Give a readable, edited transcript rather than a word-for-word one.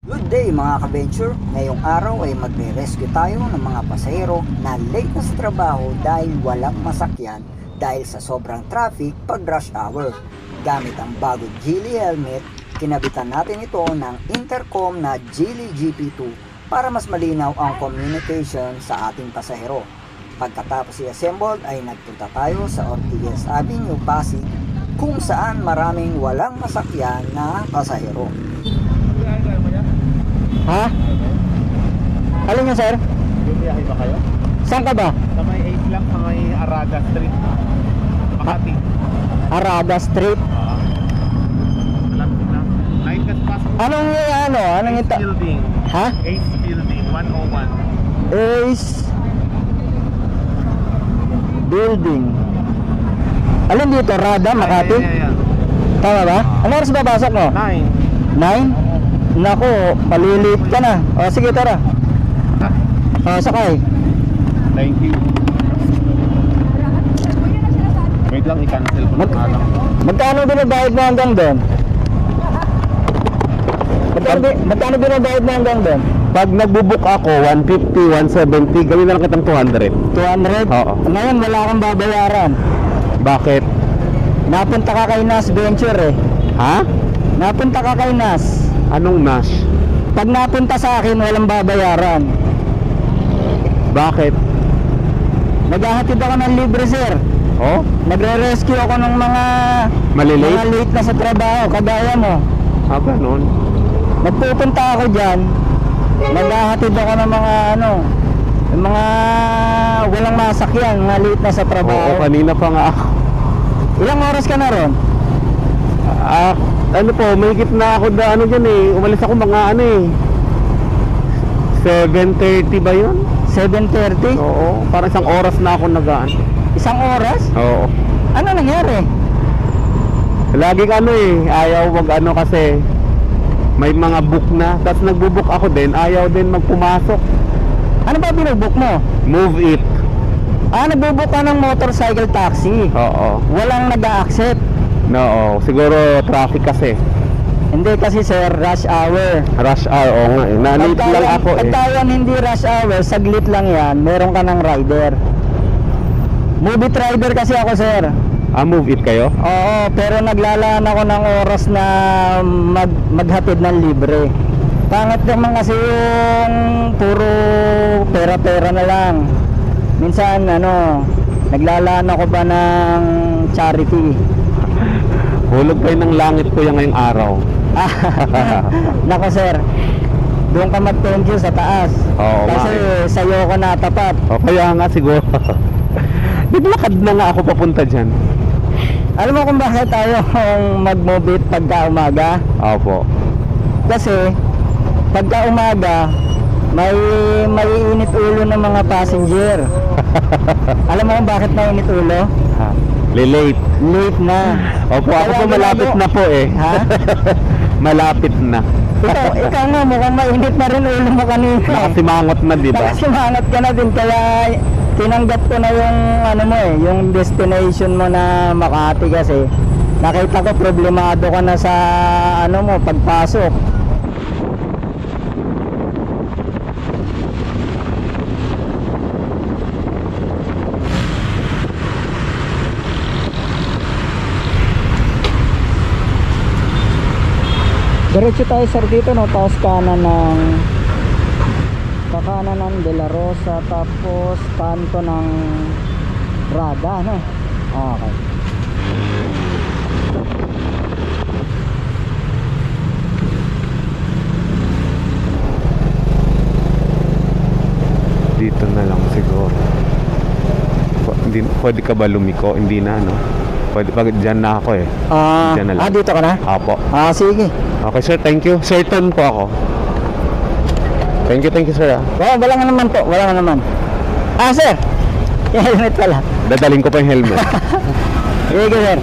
Good day mga ka-venture! Ngayong araw ay magre-rescue tayo ng mga pasahero na late na sa trabaho dahil walang masakyan dahil sa sobrang traffic pag rush hour. Gamit ang bagong Geely helmet, kinabitan natin ito ng intercom na Geely GP2 para mas malinaw ang communication sa ating pasahero. Pagkatapos i-assemble ay nagpunta tayo sa Ortigas Avenue, Pasig kung saan maraming walang masakyan na pasahero. Ha? Alin nga sir? Bumiyahe ba kayo? Saan ka ba? Sa may 8 lang, sa may Arada Street. Makati. Arada Street. Malapit lang. Line cut pass. Anong Ace ito? Building. Ha? Ace Building, 101. Ace Building. Alin dito? Rada, Makati? Yeah. Tama ba? Ano oras ba pasok mo? 9. 9? Nako, malilit ka na. O sige, tara. Sakay. Thank you. Wait lang, i-cancel ko na nga lang. Magkano binabayad mo hanggang doon? Magkano binabayad mo hanggang doon? Pag nagbubook ako, 150, 170, gawin na lang kitang 200. 200? Oo. Ngayon wala kang babayaran. Bakit? Napunta ka kay Nas Venture eh. Ha? Napunta ka kay Nas. Anong Nash? Pag napunta sa akin, walang babayaran. Bakit? Naghahatid ako ng libre, sir. Oh? Nagre-rescue ako ng mga Malilate? late na sa trabaho, kagaya mo. Ganun. Nagpupunta ako dyan, naghahatid ako ng mga yung mga walang masakyan, mga late na sa Oo, trabaho. kanina pa nga ako. Ilang oras ka na ron? Mahigit na ako dyan eh. Umalis ako mga 7:30 ba yun? 7:30? Oo, parang isang oras na ako nagaan. Isang oras? Oo. Ano nangyari? Laging ayaw kasi may mga book na. Tapos nagbubook ako din, ayaw din magpumasok. Ano ba binubuk mo? Move it. Nagbubook ka ng motorcycle taxi. Oo. Walang nag-a-accept. No, siguro traffic kasi. Hindi kasi sir, rush hour. Rush hour, oo nga eh. Nalate lang ako eh. Pagkayan hindi rush hour, saglit lang yan, meron ka ng rider. Move it rider kasi ako sir. Move it kayo? Oo, pero naglalaan ako ng oras na maghatid ng libre. Pangit naman kasi yung puro pera-pera na lang. Minsan naglalaan ako pa ng charity. Hulog kayo ng langit ko yung ngayong araw. Nako sir, doon ka mag-thank you sa taas. Oo, kasi sa'yo ko natapat. O kaya nga siguro. Naglakad na nga ako papunta dyan. Alam mo kung bakit tayo mag-move it pagka umaga? Opo. Kasi pagka umaga may init ulo ng mga passenger. Alam mo kung bakit mainit ulo? Late na. Opo, ako po malapit na po eh. Ha? Malapit na. Ikaw nga mukhang mainit na rin ulo mo kanina. Nakasimangot na, di ba? Nakasimangot ka na din, kaya tinanggap ko na yung yung destination mo na Makati kasi nakita ko problemado ka na sa pagpasok. Diretso tayo sir dito tapos kakanan ng De La Rosa, tapos kanto ng Rada, Okay. Dito na lang siguro. Pwede ka ba lumiko? Hindi na, Pwede, pag dyan na ako eh. Dyan na lang. Dito ka na? Apo. Sige. Okay sir, thank you. Certain po ako. Thank you sir. Wala nga naman po, wala nga naman. Sir, yung helmet pala. Dadaling ko pa yung helmet. Sige sir.